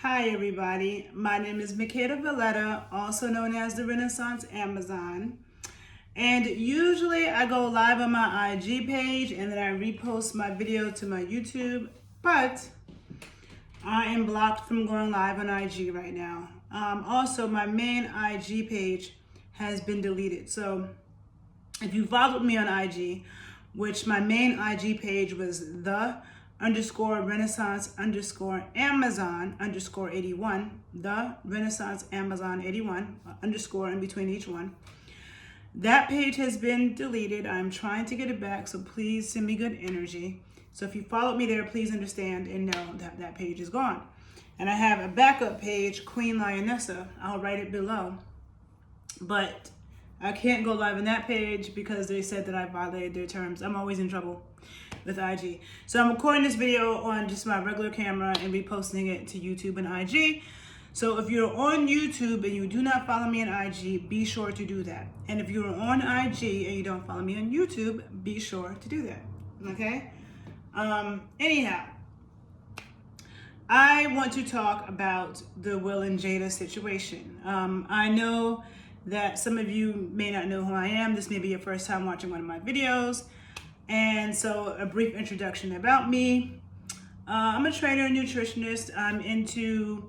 Hi everybody, my name is Makeda Valletta, also known as the Renaissance Amazon. And usually I go live on my IG page and then I repost my video to my YouTube, but I am blocked from going live on IG right now. Also, my main IG page has been deleted. So if you followed me on IG, which my main IG page was the underscore Renaissance underscore Amazon underscore 81, the Renaissance Amazon 81, underscore in between each one. That page has been deleted. I'm trying to get it back, so please send me good energy. So if you followed me there, please understand and know that that page is gone. And I have a backup page, Queen Lionessa. I'll write it below. But I can't go live on that page because they said that I violated their terms. I'm always in trouble with IG. So I'm recording this video on just my regular camera and reposting it to YouTube and IG. So if you're on YouTube and you do not follow me on IG, be sure to do that. And if you're on IG and you don't follow me on YouTube, be sure to do that. Okay? Anyhow, I want to talk about the Will and Jada situation. I know that some of you may not know who I am. This may be your first time watching one of my videos. And so a brief introduction about me. I'm a trainer and nutritionist. I'm into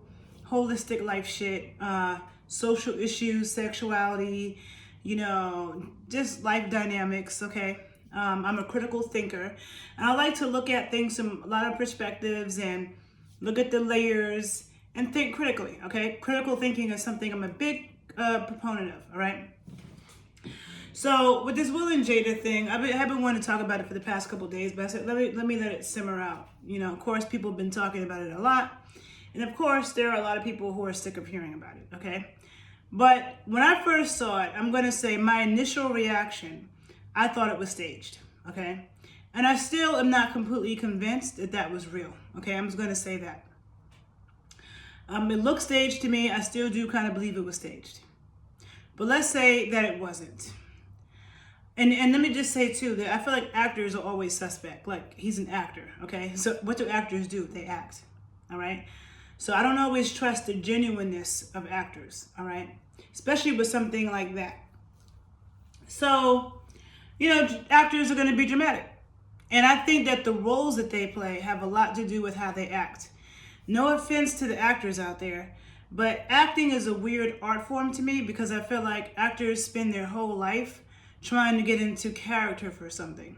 holistic life shit, social issues, sexuality, just life dynamics, okay? I'm a critical thinker. And I like to look at things from a lot of perspectives and look at the layers and think critically, okay? Critical thinking is something I'm a big proponent of, all right? So with this Will and Jada thing, I've been wanting to talk about it for the past couple of days, but I said, let me let it simmer out. Of course, people have been talking about it a lot. And of course, there are a lot of people who are sick of hearing about it, okay? But when I first saw it, I'm going to say my initial reaction, I thought it was staged, okay? And I still am not completely convinced that that was real, okay? I'm just going to say that. It looked staged to me. I still do kind of believe it was staged. But let's say that it wasn't. And let me just say too that I feel like actors are always suspect. Like, he's an actor, okay? So what do actors do? They act, all right? So I don't always trust the genuineness of actors, all right? Especially with something like that. So, actors are going to be dramatic. And I think that the roles that they play have a lot to do with how they act. No offense to the actors out there, but acting is a weird art form to me because I feel like actors spend their whole life trying to get into character for something.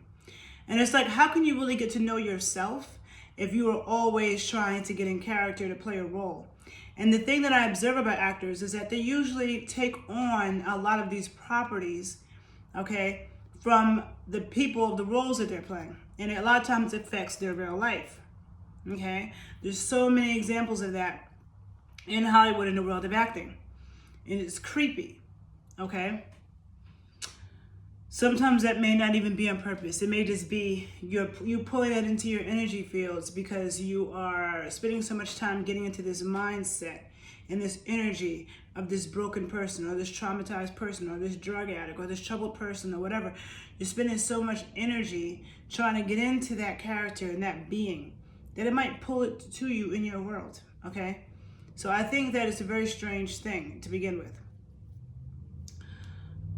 And it's like, how can you really get to know yourself if you are always trying to get in character to play a role? And the thing that I observe about actors is that they usually take on a lot of these properties, okay, from the people, the roles that they're playing. And a lot of times it affects their real life, okay? There's so many examples of that in Hollywood in the world of acting. And it's creepy, okay? Sometimes that may not even be on purpose. It may just be you pulling that into your energy fields because you are spending so much time getting into this mindset and this energy of this broken person or this traumatized person or this drug addict or this troubled person or whatever. You're spending so much energy trying to get into that character and that being that it might pull it to you in your world, okay? So I think that it's a very strange thing to begin with.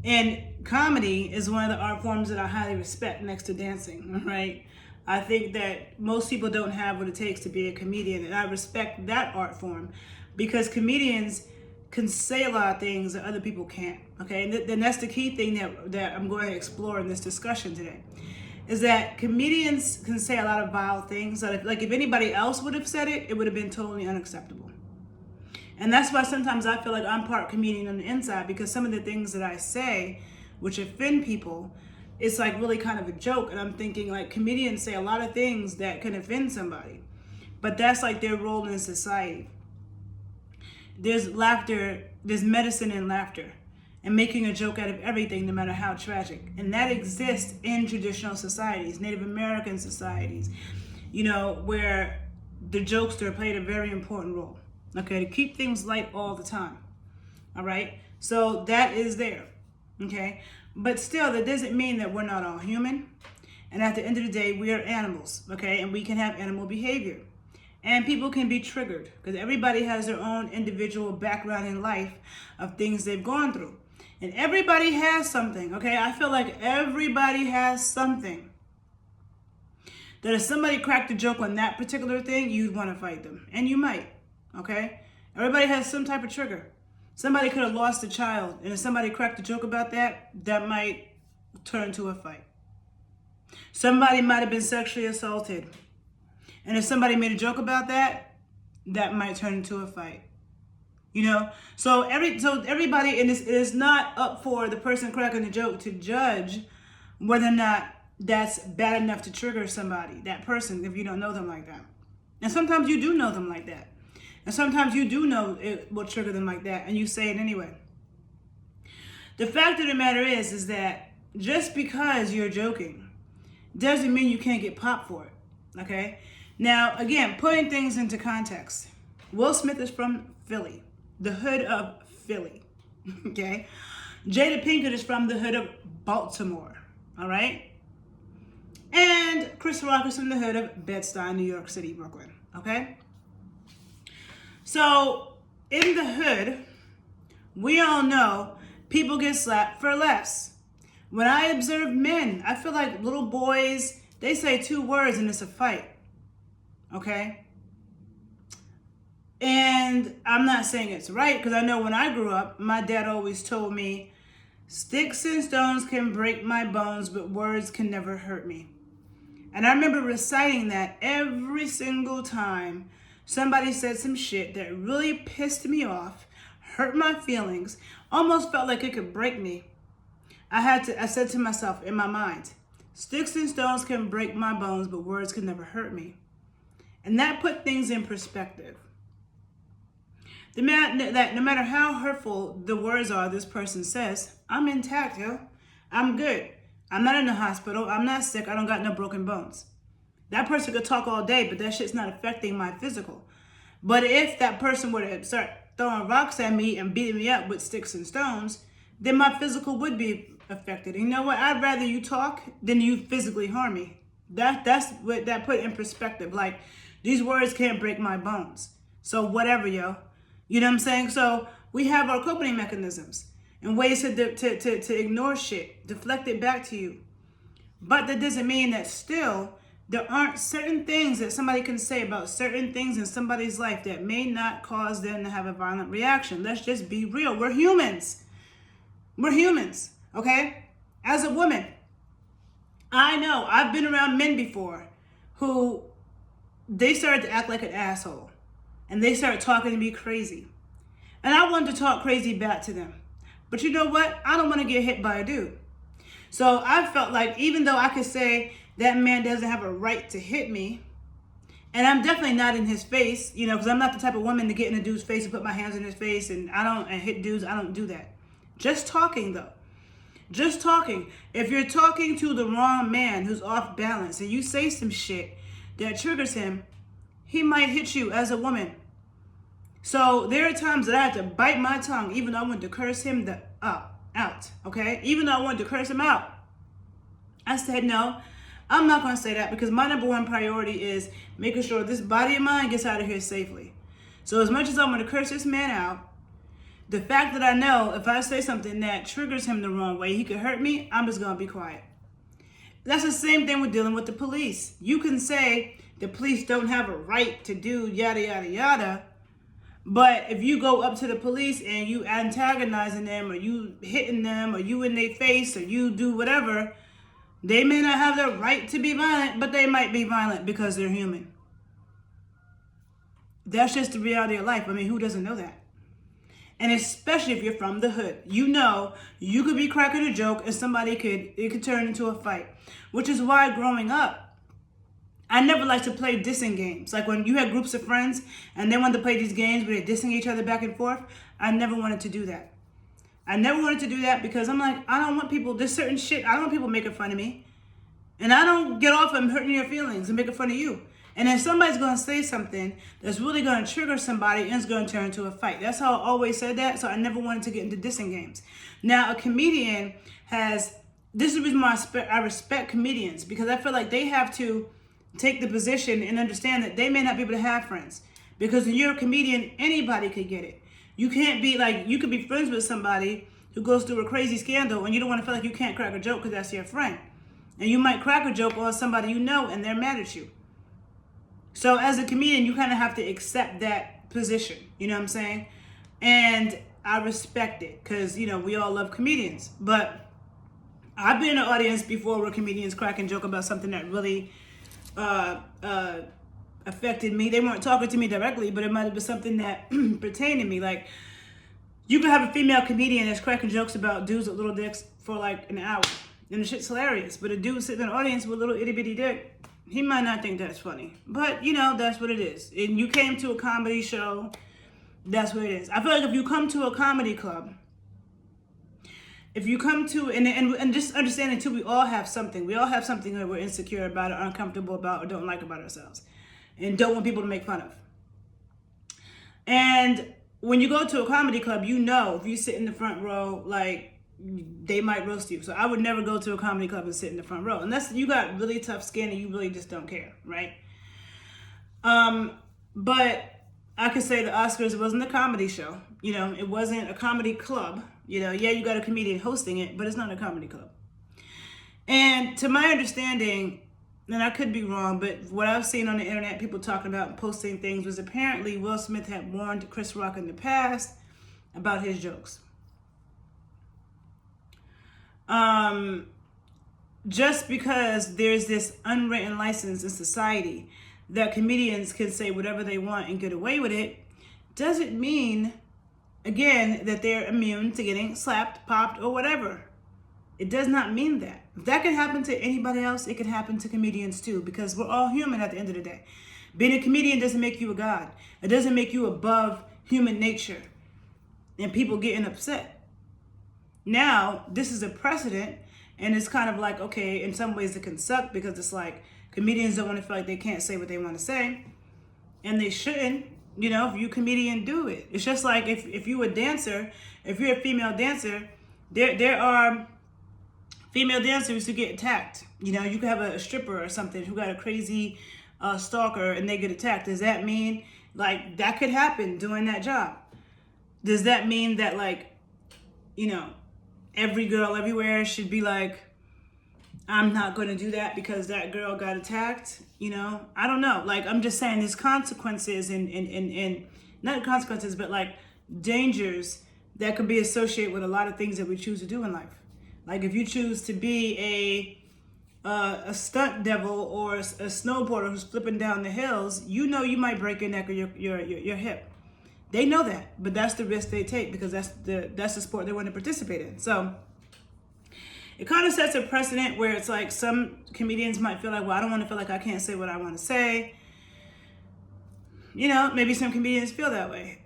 And comedy is one of the art forms that I highly respect next to dancing, right? I think that most people don't have what it takes to be a comedian, and I respect that art form because comedians can say a lot of things that other people can't, okay? And then that's the key thing that I'm going to explore in this discussion today, is that comedians can say a lot of vile things. Like if anybody else would have said it, it would have been totally unacceptable. And that's why sometimes I feel like I'm part comedian on the inside because some of the things that I say, which offend people, it's like really kind of a joke. And I'm thinking like comedians say a lot of things that can offend somebody, but that's like their role in society. There's laughter, there's medicine in laughter and making a joke out of everything, no matter how tragic. And that exists in traditional societies, Native American societies, where the jokester played a very important role. Okay, to keep things light all the time. All right, so that is there. Okay, but still, that doesn't mean that we're not all human. And at the end of the day, we are animals. Okay, and we can have animal behavior. And people can be triggered because everybody has their own individual background in life of things they've gone through. And everybody has something, okay? I feel like everybody has something that if somebody cracked a joke on that particular thing, you'd want to fight them. And you might, okay? Everybody has some type of trigger. Somebody could have lost a child, and if somebody cracked a joke about that, that might turn into a fight. Somebody might have been sexually assaulted, and if somebody made a joke about that, that might turn into a fight. You know, so everybody, and it is not up for the person cracking the joke to judge whether or not that's bad enough to trigger somebody, that person, if you don't know them like that. And sometimes you do know them like that. And sometimes you do know it will trigger them like that, and you say it anyway. The fact of the matter is that just because you're joking doesn't mean you can't get popped for it, okay? Now, again, putting things into context. Will Smith is from Philly, the hood of Philly, okay? Jada Pinkett is from the hood of Baltimore, all right? And Chris Rock is from the hood of Bed-Stuy, New York City, Brooklyn, okay? So, in the hood, we all know people get slapped for less. When I observe men, I feel like little boys, they say 2 words and it's a fight, okay? And I'm not saying it's right, because I know when I grew up, my dad always told me, sticks and stones can break my bones, but words can never hurt me. And I remember reciting that every single time somebody said some shit that really pissed me off, hurt my feelings, almost felt like it could break me. I said to myself in my mind, sticks and stones can break my bones, but words can never hurt me. And that put things in perspective. That no matter how hurtful the words are this person says, I'm intact, yo. I'm good. I'm not in the hospital. I'm not sick. I don't got no broken bones. That person could talk all day, but that shit's not affecting my physical. But if that person were to start throwing rocks at me and beating me up with sticks and stones, then my physical would be affected. And you know what? I'd rather you talk than you physically harm me. That's what that put in perspective. Like, these words can't break my bones. So whatever, yo. You know what I'm saying? So we have our coping mechanisms and ways to ignore shit, deflect it back to you. But that doesn't mean that still there aren't certain things that somebody can say about certain things in somebody's life that may not cause them to have a violent reaction. Let's just be real. We're humans. We're humans, okay? As a woman, I know I've been around men before who they started to act like an asshole and they started talking to me crazy. And I wanted to talk crazy back to them. But you know what? I don't want to get hit by a dude. So I felt like even though I could say that man doesn't have a right to hit me, and I'm definitely not in his face, you know, because I'm not the type of woman to get in a dude's face and put my hands in his face and hit dudes. I don't do that. Just talking though. Just talking. If you're talking to the wrong man who's off balance and you say some shit that triggers him, he might hit you as a woman. So there are times that I had to bite my tongue, even though I wanted to curse him out, okay? Even though I wanted to curse him out. I said, no, I'm not going to say that because my number one priority is making sure this body of mine gets out of here safely. So as much as I'm going to curse this man out, the fact that I know if I say something that triggers him the wrong way, he could hurt me, I'm just going to be quiet. That's the same thing with dealing with the police. You can say the police don't have a right to do yada, yada, yada. But if you go up to the police and you antagonizing them or you hitting them or you in their face or you do whatever, they may not have the right to be violent, but they might be violent because they're human. That's just the reality of life. I mean, who doesn't know that? And especially if you're from the hood, you know, you could be cracking a joke and it could turn into a fight. Which is why growing up, I never liked to play dissing games. Like when you had groups of friends and they wanted to play these games where they're dissing each other back and forth, I never wanted to do that. I never wanted to do that because I'm like, I don't want people, there's certain shit, I don't want people making fun of me. And I don't get off on hurting your feelings and making fun of you. And if somebody's going to say something that's really going to trigger somebody and it's going to turn into a fight. That's how I always said that. So I never wanted to get into dissing games. Now, a comedian this is the reason why I respect comedians, because I feel like they have to take the position and understand that they may not be able to have friends. Because when you're a comedian, anybody could get it. You can't be like, you could be friends with somebody who goes through a crazy scandal and you don't want to feel like you can't crack a joke because that's your friend. And you might crack a joke on somebody you know and they're mad at you. So as a comedian, you kind of have to accept that position. You know what I'm saying? And I respect it because, you know, we all love comedians. But I've been in an audience before where comedians crack and joke about something that really affected me. They weren't talking to me directly, but it might have been something that pertained to me. Like, you can have a female comedian that's cracking jokes about dudes with little dicks for like an hour. And the shit's hilarious. But a dude sitting in an audience with a little itty bitty dick, he might not think that's funny. But, you know, that's what it is. And you came to a comedy show, that's what it is. I feel like if you come to a comedy club, if you come to, and just understanding too, we all have something. We all have something that we're insecure about or uncomfortable about or don't like about ourselves. And don't want people to make fun of. And when you go to a comedy club, you know, if you sit in the front row, like, they might roast you. So I would never go to a comedy club and sit in the front row. Unless you got really tough skin and you really just don't care, right? But I could say the Oscars wasn't a comedy show. You know, it wasn't a comedy club. You know, yeah, you got a comedian hosting it, but it's not a comedy club. And to my understanding, and I could be wrong, but what I've seen on the internet, people talking about and posting things, was apparently Will Smith had warned Chris Rock in the past about his jokes. Just because there's this unwritten license in society that comedians can say whatever they want and get away with it, doesn't mean, again, that they're immune to getting slapped, popped, or whatever. It does not mean that. If that can happen to anybody else, it can happen to comedians too, because we're all human at the end of the day. Being a comedian doesn't make you a god. It doesn't make you above human nature and people getting upset. Now, this is a precedent, and it's kind of like, okay, in some ways it can suck because it's like comedians don't want to feel like they can't say what they want to say, and they shouldn't. You know, if you a comedian, do it. It's just like if you a dancer, if you're a female dancer, there are female dancers who get attacked. You know, you could have a stripper or something who got a crazy stalker and they get attacked. Does that mean, like, that could happen doing that job? Does that mean that, like, you know, every girl everywhere should be like, I'm not going to do that because that girl got attacked? You know, I don't know. Like, I'm just saying there's consequences and not consequences, but like dangers that could be associated with a lot of things that we choose to do in life. Like, if you choose to be a stunt devil or a snowboarder who's flipping down the hills, you know you might break your neck or your hip. They know that, but that's the risk they take because that's the sport they want to participate in. So it kind of sets a precedent where it's like some comedians might feel like, well, I don't want to feel like I can't say what I want to say. You know, maybe some comedians feel that way.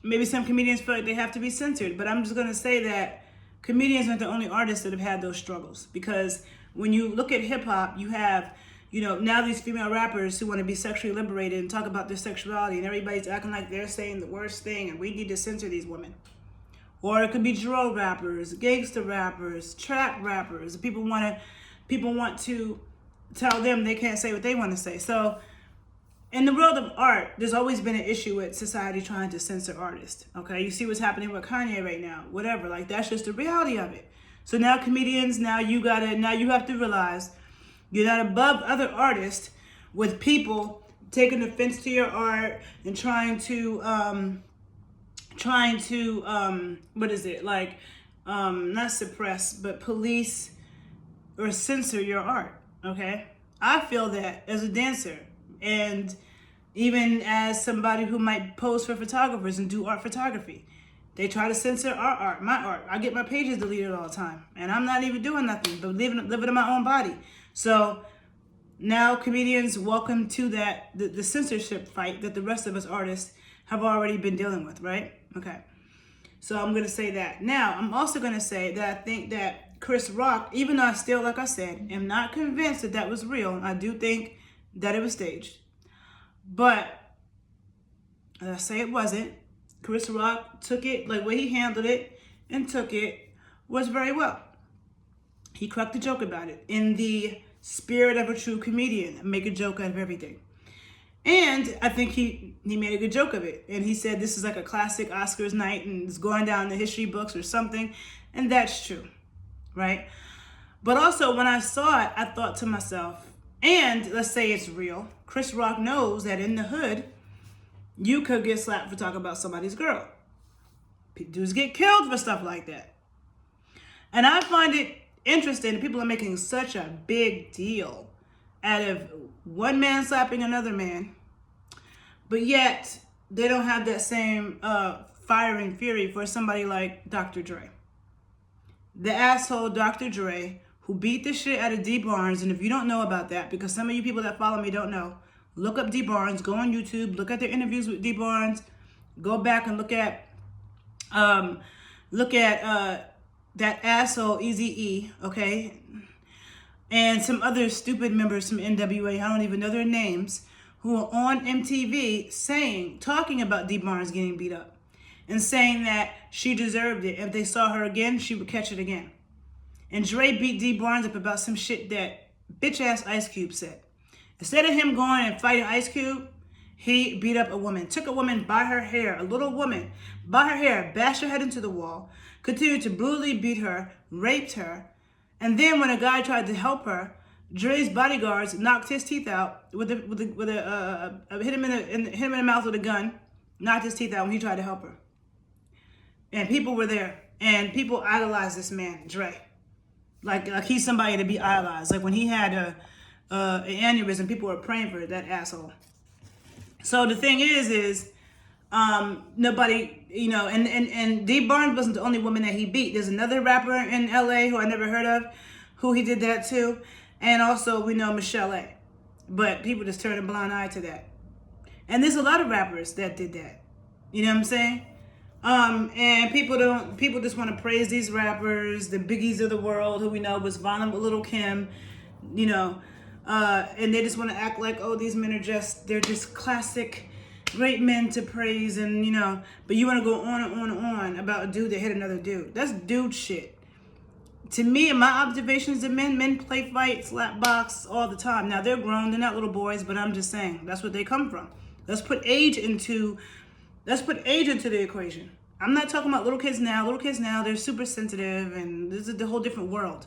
Maybe some comedians feel like they have to be censored, but I'm just going to say that comedians aren't the only artists that have had those struggles, because when you look at hip hop, you have, you know, now these female rappers who want to be sexually liberated and talk about their sexuality, and everybody's acting like they're saying the worst thing and we need to censor these women. Or it could be drill rappers, gangster rappers, trap rappers. People want to tell them they can't say what they want to say. So in the world of art, there's always been an issue with society trying to censor artists. Okay, you see what's happening with Kanye right now. Whatever, like, that's just the reality of it. So now comedians, now you have to realize you're not above other artists with people taking offense to your art and trying to what is it, like, not suppress, but police or censor your art. Okay, I feel that as a dancer, and even as somebody who might pose for photographers and do art photography, they try to censor our art, my art. I get my pages deleted all the time, and I'm not even doing nothing but living in my own body. So now comedians, welcome to that the censorship fight that the rest of us artists have already been dealing with, right? Okay, so I'm gonna say that. Now I'm also gonna say that I think that Chris Rock, even though I still, like I said, am not convinced that that was real, I do think that it was staged. But I say it wasn't. Chris Rock took it, like, way he handled it and took it was very well. He cracked a joke about it in the spirit of a true comedian, make a joke out of everything. And I think he made a good joke of it. And he said this is like a classic Oscars night and it's going down in the history books or something. And that's true, right? But also when I saw it, I thought to myself, and let's say it's real, Chris Rock knows that in the hood, you could get slapped for talking about somebody's girl. Dudes get killed for stuff like that. And I find it interesting that people are making such a big deal out of one man slapping another man, but yet they don't have that same fire and fury for somebody like Dr. Dre. The asshole Dr. Dre, who beat the shit out of Dee Barnes. And if you don't know about that, because some of you people that follow me don't know, look up Dee Barnes, go on YouTube, look at their interviews with Dee Barnes, go back and look at that asshole Eazy-E, okay? And some other stupid members from NWA, I don't even know their names, who are on MTV talking about Dee Barnes getting beat up and saying that she deserved it. If they saw her again, she would catch it again. And Dre beat Dee Barnes up about some shit that bitch-ass Ice Cube said. Instead of him going and fighting Ice Cube, he beat up a woman, took a woman by her hair, a little woman, by her hair, bashed her head into the wall, continued to brutally beat her, raped her, and then when a guy tried to help her, Dre's bodyguards knocked his teeth out hit him in the mouth with a gun, knocked his teeth out when he tried to help her. And people were there, and people idolized this man, Dre, like he's somebody to be idolized. Like when he had an aneurysm, people were praying for that asshole. So the thing is nobody, you know, and Dee Barnes wasn't the only woman that he beat. There's another rapper in LA who I never heard of, who he did that to. And also we know Michelle A. But people just turn a blind eye to that. And there's a lot of rappers that did that. You know what I'm saying? And people just want to praise these rappers, the Biggies of the world, who we know was violent with Lil' Kim, you know, and they just want to act like, oh, these men they're just classic, great men to praise, and you know, but you want to go on and on and on about a dude that hit another dude. That's dude shit. To me, in my observations of men play fight, slap box all the time. Now they're grown, they're not little boys, but I'm just saying that's what they come from. Let's put age into the equation. I'm not talking about little kids now. Little kids now, they're super sensitive, and this is the whole different world.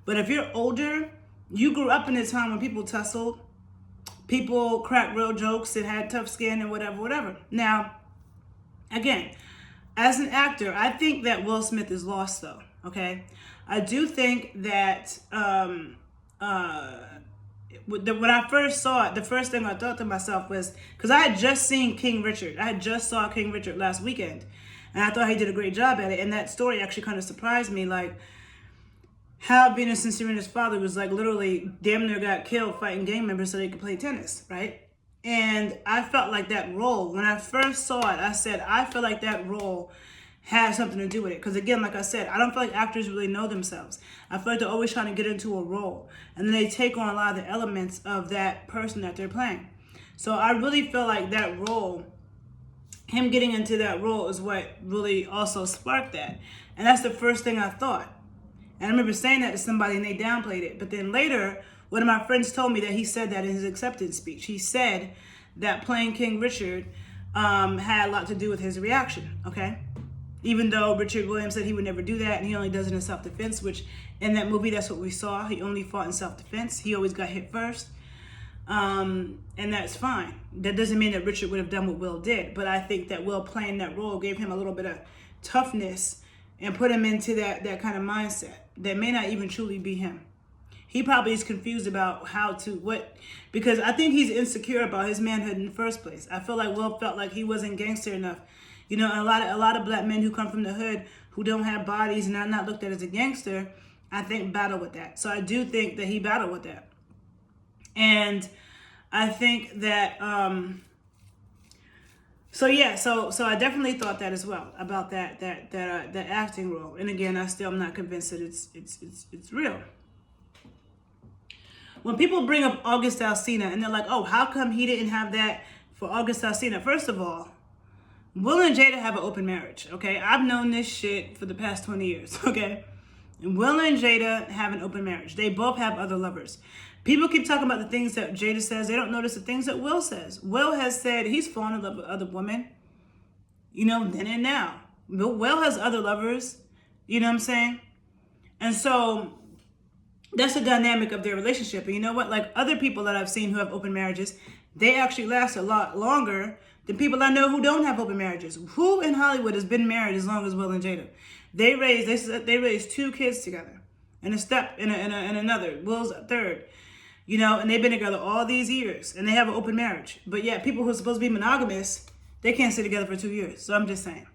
But if you're older, you grew up in a time when people tussled, people cracked real jokes and had tough skin and whatever. Now, again, as an actor, I think that Will Smith is lost, though, okay? I do think that when I first saw it, the first thing I thought to myself was, because I had just seen King Richard. I had just saw King Richard last weekend, and I thought he did a great job at it. And that story actually kind of surprised me, like how Venus and Serena's father was like literally damn near got killed fighting gang members so they could play tennis, right? And I felt like that role, when I first saw it, I said, I feel like that role had something to do with it. Because again, like I said, I don't feel like actors really know themselves. I feel like they're always trying to get into a role. And then they take on a lot of the elements of that person that they're playing. So I really feel like that role, him getting into that role, is what really also sparked that. And that's the first thing I thought. And I remember saying that to somebody and they downplayed it. But then later, one of my friends told me that he said that in his acceptance speech. He said that playing King Richard had a lot to do with his reaction, okay? Even though Richard Williams said he would never do that, and he only does it in self-defense, which in that movie, that's what we saw. He only fought in self-defense. He always got hit first. And that's fine. That doesn't mean that Richard would have done what Will did, but I think that Will playing that role gave him a little bit of toughness and put him into that kind of mindset that may not even truly be him. He probably is confused about because I think he's insecure about his manhood in the first place. I feel like Will felt like he wasn't gangster enough. You know, a lot of black men who come from the hood, who don't have bodies and are not looked at as a gangster, I think battle with that. So I do think that he battled with that. And I think that, so I definitely thought that as well, about that acting role. And again, I'm not convinced that it's real. When people bring up August Alsina and they're like, oh, how come he didn't have that for August Alsina? First of all, Will and Jada have an open marriage, okay? I've known this shit for the past 20 years, okay? Will and Jada have an open marriage. They both have other lovers. People keep talking about the things that Jada says. They don't notice the things that Will says. Will has said he's fallen in love with other women, then and now. Will has other lovers, you know what I'm saying? And so that's the dynamic of their relationship. And you know what? Like other people that I've seen who have open marriages, they actually last a lot longer than people I know who don't have open marriages. Who in Hollywood has been married as long as Will and Jada? They raised 2 kids together, and another. Will's a third, and they've been together all these years, and they have an open marriage. But yeah, people who are supposed to be monogamous, they can't stay together for 2 years. So I'm just saying,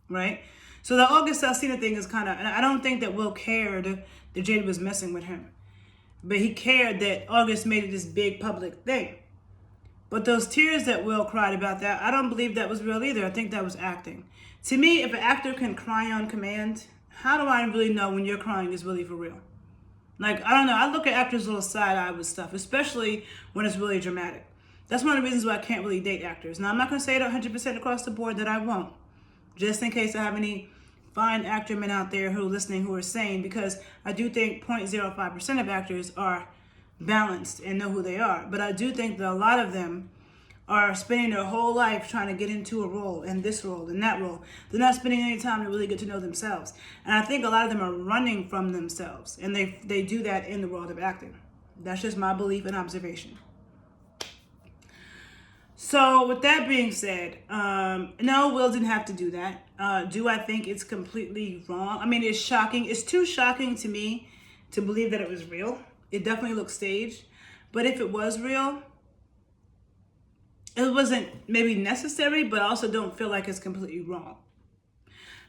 right? So the August Alsina thing is kind of, and I don't think that Will cared that Jada was messing with him, but he cared that August made it this big public thing. But those tears that Will cried about that, I don't believe that was real either. I think that was acting. To me, if an actor can cry on command, how do I really know when you're crying is really for real? Like, I don't know. I look at actors a little side-eye with stuff, especially when it's really dramatic. That's one of the reasons why I can't really date actors. Now, I'm not going to say it 100% across the board that I won't, just in case I have any fine actor men out there who are listening who are sane, because I do think 0.05% of actors are balanced and know who they are. But I do think that a lot of them are spending their whole life trying to get into a role, and this role, and that role. They're not spending any time to really get to know themselves. And I think a lot of them are running from themselves, and they do that in the world of acting. That's just my belief and observation. So with that being said, no, Will didn't have to do that. Do I think it's completely wrong? I mean, it's shocking. It's too shocking to me to believe that it was real. It definitely looks staged. But if it was real, it wasn't maybe necessary, but I also don't feel like it's completely wrong.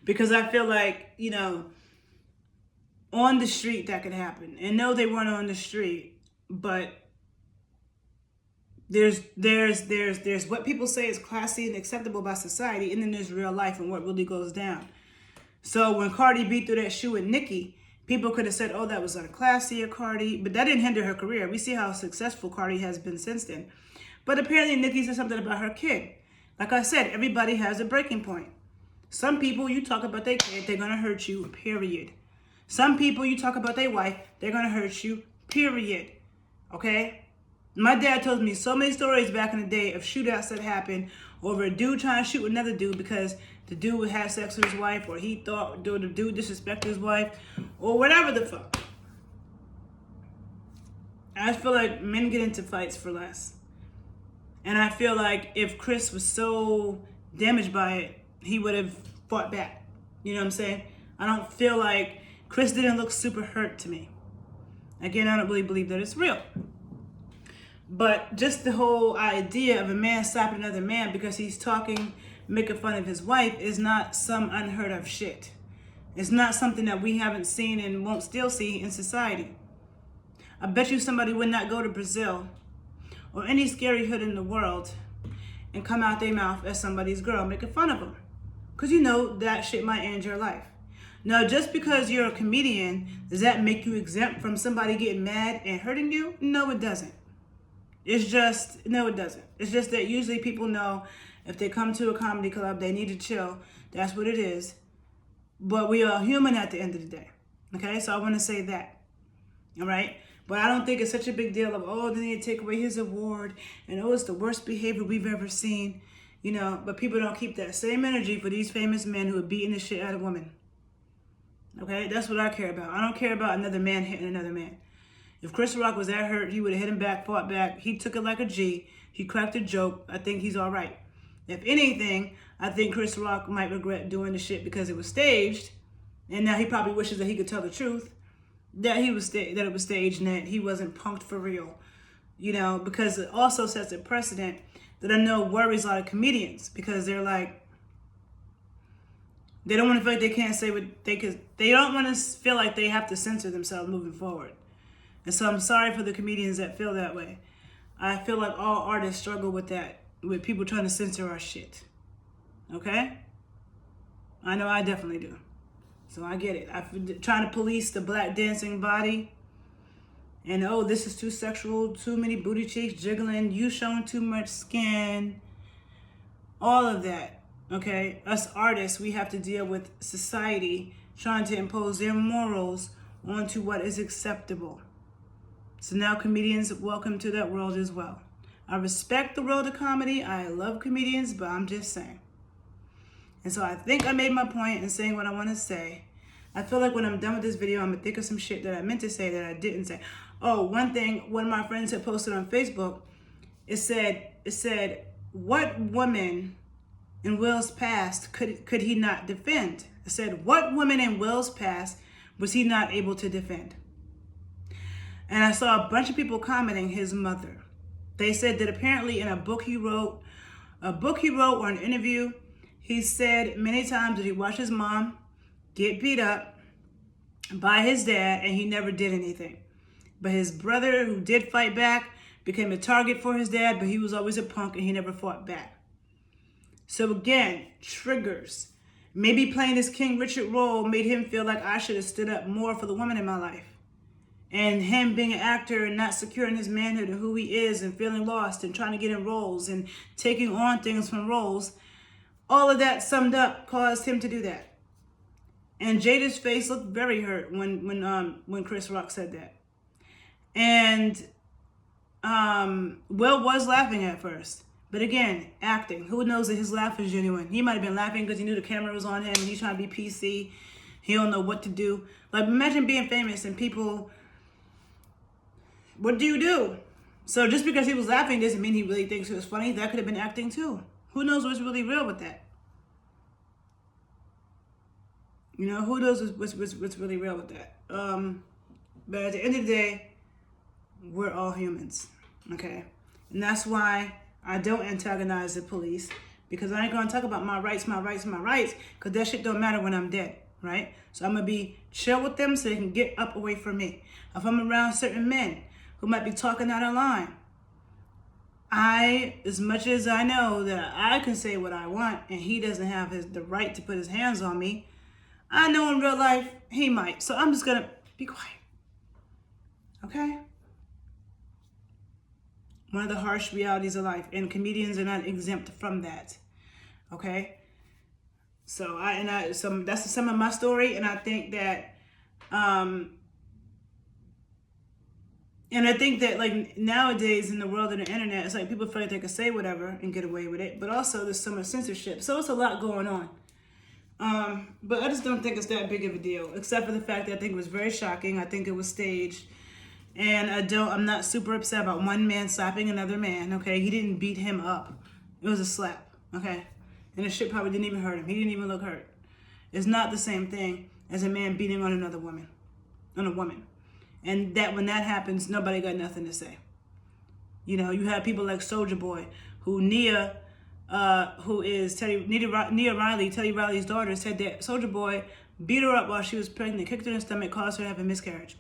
Because I feel like, on the street that could happen. And no, they weren't on the street, but there's what people say is classy and acceptable by society, and then there's real life and what really goes down. So when Cardi beat through that shoe with Nicki, people could have said, oh, that was unclassy of Cardi, but that didn't hinder her career. We see how successful Cardi has been since then. But apparently Nicki said something about her kid. Like I said, everybody has a breaking point. Some people, you talk about their kid, they're going to hurt you, period. Some people, you talk about their wife, they're going to hurt you, period. Okay? My dad told me so many stories back in the day of shootouts that happened over a dude trying to shoot another dude because the dude would have sex with his wife, or he thought the dude disrespected his wife, or whatever the fuck. I feel like men get into fights for less. And I feel like if Chris was so damaged by it, he would have fought back. You know what I'm saying? I don't feel like Chris didn't look super hurt to me. Again, I don't really believe that it's real. But just the whole idea of a man slapping another man because he's talking, making fun of his wife is not some unheard of shit. It's not something that we haven't seen and won't still see in society. I bet you somebody would not go to Brazil or any scary hood in the world and come out their mouth as somebody's girl making fun of them. Because that shit might end your life. Now, just because you're a comedian, does that make you exempt from somebody getting mad and hurting you? No, it doesn't. No, it doesn't. It's just that usually people know if they come to a comedy club, they need to chill. That's what it is. But we are human at the end of the day. Okay, so I want to say that. All right? But I don't think it's such a big deal of, oh, they need to take away his award, and oh, it's the worst behavior we've ever seen. But people don't keep that same energy for these famous men who are beating the shit out of women. Okay, that's what I care about. I don't care about another man hitting another man. If Chris Rock was that hurt, he would have hit him back, fought back. He took it like a G. He cracked a joke. I think he's all right. If anything, I think Chris Rock might regret doing the shit because it was staged, and now he probably wishes that he could tell the truth, that it was staged and that he wasn't punked for real. Because it also sets a precedent that I know worries a lot of comedians, because they're like, they don't want to feel like they can't say what they don't want to feel like they have to censor themselves moving forward. And so I'm sorry for the comedians that feel that way. I feel like all artists struggle with that, with people trying to censor our shit. Okay? I know I definitely do. So I get it. I'm trying to police the black dancing body. And, oh, this is too sexual, too many booty cheeks jiggling, you showing too much skin. All of that, okay? Us artists, we have to deal with society trying to impose their morals onto what is acceptable. So now comedians, welcome to that world as well. I respect the world of comedy. I love comedians, but I'm just saying. And so I think I made my point in saying what I want to say. I feel like when I'm done with this video, I'm going to think of some shit that I meant to say that I didn't say. Oh, one thing, one of my friends had posted on Facebook, it said, what woman in Will's past could he not defend? It said, what woman in Will's past was he not able to defend? And I saw a bunch of people commenting his mother. They said that apparently in a book he wrote or an interview, he said many times that he watched his mom get beat up by his dad and he never did anything. But his brother, who did fight back, became a target for his dad, but he was always a punk and he never fought back. So again, triggers. Maybe playing this King Richard role made him feel like I should have stood up more for the woman in my life. And him being an actor and not securing his manhood and who he is and feeling lost and trying to get in roles and taking on things from roles, all of that summed up caused him to do that. And Jada's face looked very hurt when Chris Rock said that. And Will was laughing at first. But again, acting. Who knows that his laugh is genuine? He might have been laughing because he knew the camera was on him and he's trying to be PC. He don't know what to do. Like, imagine being famous and people... What do you do? So just because he was laughing doesn't mean he really thinks it was funny. That could have been acting too. Who knows what's really real with that? You know, who knows what's really real with that? But at the end of the day, we're all humans, okay? And that's why I don't antagonize the police, because I ain't gonna talk about my rights, because that shit don't matter when I'm dead, right? So I'm gonna be chill with them so they can get up away from me. If I'm around certain men who might be talking out of line, as much as I know that I can say what I want and he doesn't have the right to put his hands on me, I know in real life he might. So I'm just gonna be quiet, okay? One of the harsh realities of life, and comedians are not exempt from that, okay? So that's some of my story, and I think that, like nowadays in the world of the internet, it's like people feel like they can say whatever and get away with it, but also there's so much censorship. So it's a lot going on. But I just don't think it's that big of a deal, except for the fact that I think it was very shocking. I think it was staged. And I'm not super upset about one man slapping another man, okay? He didn't beat him up. It was a slap, okay? And the shit probably didn't even hurt him. He didn't even look hurt. It's not the same thing as a man beating on a woman. And that when that happens, nobody got nothing to say. You know, you have people like Soulja Boy, who Nia Riley, Teddy Riley's daughter, said that Soulja Boy beat her up while she was pregnant, kicked her in the stomach, caused her to have a miscarriage.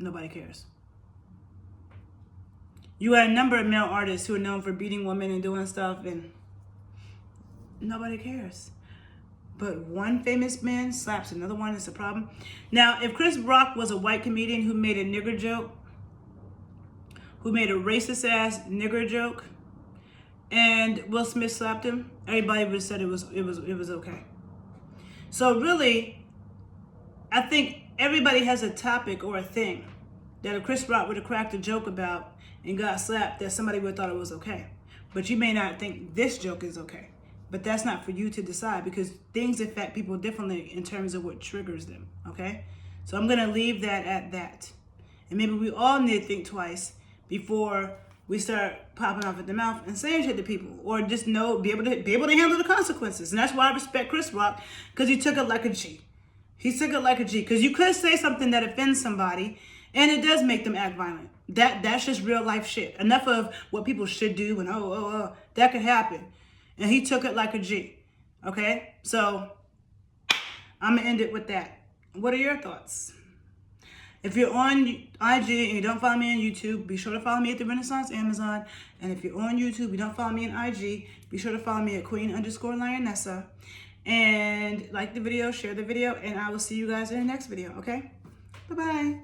Nobody cares. You got a number of male artists who are known for beating women and doing stuff, and nobody cares. But one famous man slaps another one, it's a problem. Now, if Chris Rock was a white comedian who made a nigger joke, who made a racist ass nigger joke, and Will Smith slapped him, everybody would have said it was okay. So really, I think everybody has a topic or a thing that if Chris Rock would have cracked a joke about and got slapped, that somebody would have thought it was okay. But you may not think this joke is okay. But that's not for you to decide, because things affect people differently in terms of what triggers them, okay? So I'm gonna leave that at that. And maybe we all need to think twice before we start popping off at the mouth and saying shit to people, or just be able to handle the consequences. And that's why I respect Chris Rock, because he took it like a G. He took it like a G, because you could say something that offends somebody, and it does make them act violent. That's just real life shit. Enough of what people should do, and that could happen. And he took it like a G. Okay? So I'm gonna end it with that. What are your thoughts? If you're on IG and you don't follow me on YouTube, be sure to follow me at The Renaissance Amazon. And if you're on YouTube, you don't follow me on IG, be sure to follow me at Queen_Lionessa. And like the video, share the video, and I will see you guys in the next video, okay? Bye-bye.